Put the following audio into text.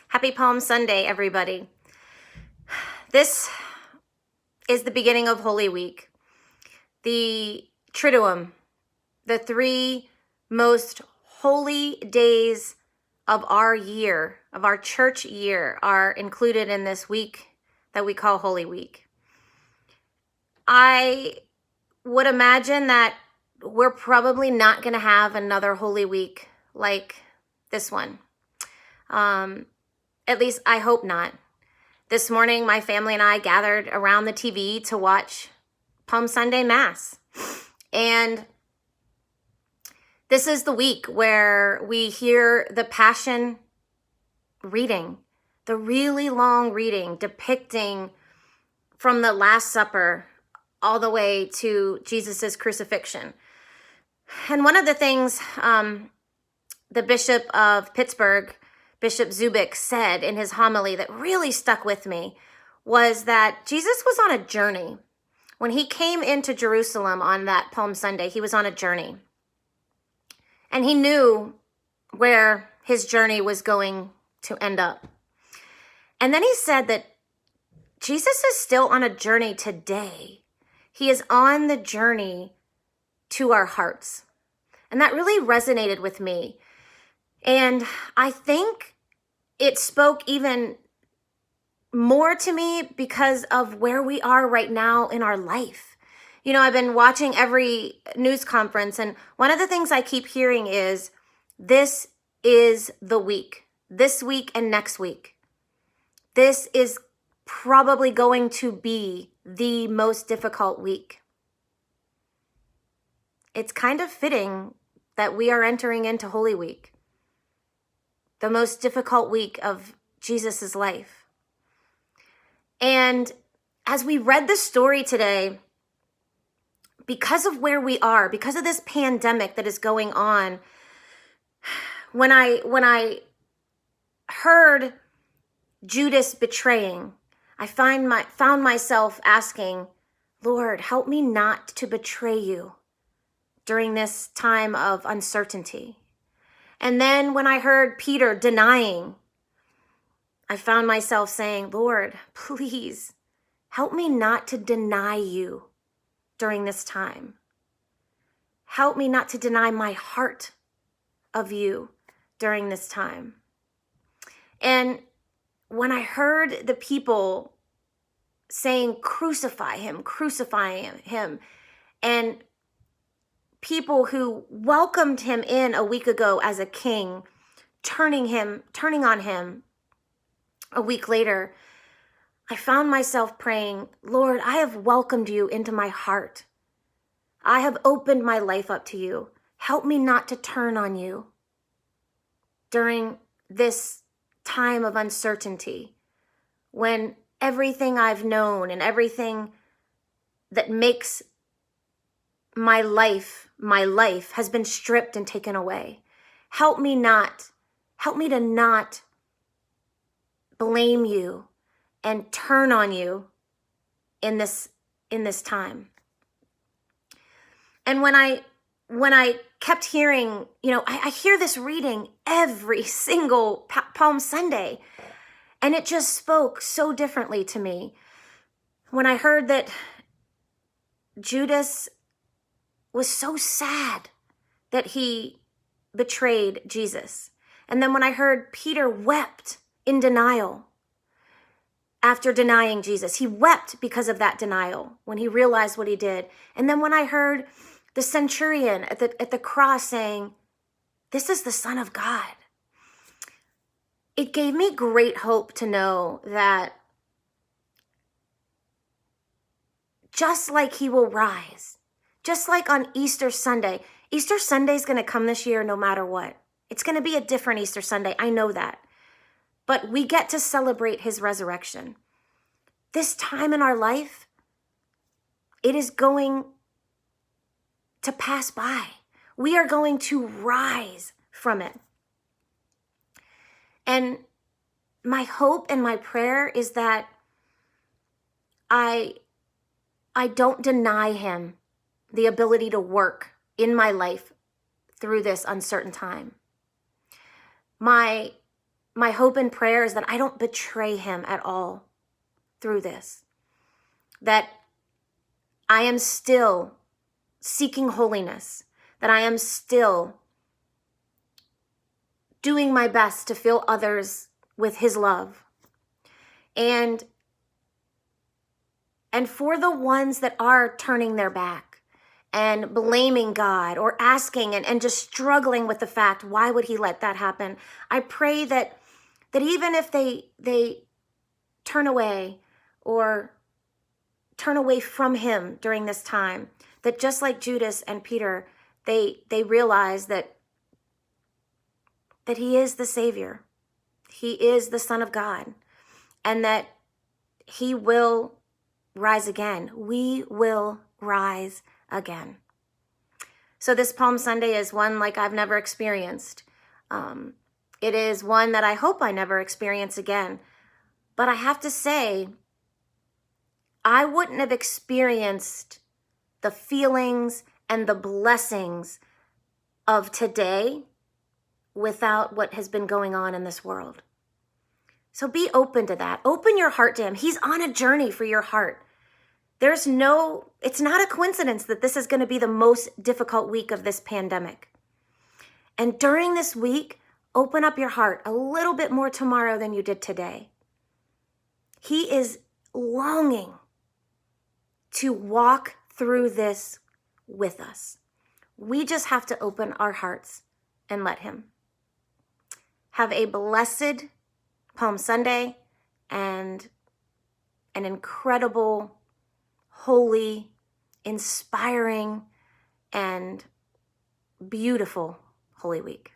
Happy Palm Sunday, everybody. This is the beginning of Holy Week. The Triduum, the three most holy days of our year, of our church year, are included in this week that we call Holy Week. I would imagine that we're probably not going to have another Holy Week like this one. At least I hope not. This morning, my family and I gathered around the TV to watch Palm Sunday Mass. And this is the week where we hear the Passion reading, the really long reading depicting from the Last Supper all the way to Jesus's crucifixion. And one of the things the Bishop of Pittsburgh, Bishop Zubik, said in his homily that really stuck with me was that Jesus was on a journey. When he came into Jerusalem on that Palm Sunday, he was on a journey. And he knew where his journey was going to end up. And then he said that Jesus is still on a journey today. He is on the journey to our hearts. And that really resonated with me. And I think it spoke even more to me because of where we are right now in our life. You know, I've been watching every news conference, and one of the things I keep hearing is, this is the week. This week and next week. This is probably going to be the most difficult week. It's kind of fitting that we are entering into Holy Week, the most difficult week of Jesus's life. And as we read the story today, because of where we are, because of this pandemic that is going on, when I heard Judas betraying, I found myself asking, Lord, help me not to betray you during this time of uncertainty. And then when I heard Peter denying, I found myself saying, Lord, please help me not to deny you during this time. Help me not to deny my heart of you during this time. And when I heard the people saying, crucify him, and people who welcomed him in a week ago as a king, turning on him a week later, I found myself praying, Lord, I have welcomed you into my heart. I have opened my life up to you. Help me not to turn on you during this time of uncertainty, when everything I've known and everything that makes my life has been stripped and taken away. Help me to not blame you and turn on you in this time. And when I kept hearing, I hear this reading every single Palm Sunday, and it just spoke so differently to me. When I heard that Judas was so sad that he betrayed Jesus. And then when I heard Peter wept in denial after denying Jesus, he wept because of that denial when he realized what he did. And then when I heard the centurion at the cross saying, this is the Son of God, it gave me great hope to know that just like he will rise, just like on Easter Sunday is going to come this year no matter what. It's going to be a different Easter Sunday. I know that. But we get to celebrate his resurrection. This time in our life, it is going to pass by. We are going to rise from it. And my hope and my prayer is that I don't deny him the ability to work in my life through this uncertain time. My my hope and prayer is that I don't betray him at all through this. That I am still seeking holiness. That I am still doing my best to fill others with his love. And for the ones that are turning their back and blaming God or asking and just struggling with the fact, why would he let that happen? I pray that even if they turn away or turn away from him during this time, that just like Judas and Peter, they realize that he is the Savior. He is the Son of God, and that he will rise again. We will rise again. So this Palm Sunday is one like I've never experienced. It is one that I hope I never experience again. But I have to say, I wouldn't have experienced the feelings and the blessings of today without what has been going on in this world. So be open to that. Open your heart to him. He's on a journey for your heart. It's not a coincidence that this is going to be the most difficult week of this pandemic. And during this week, open up your heart a little bit more tomorrow than you did today. He is longing to walk through this with us. We just have to open our hearts and let him. Have a blessed Palm Sunday and an incredible, holy, inspiring, and beautiful Holy Week.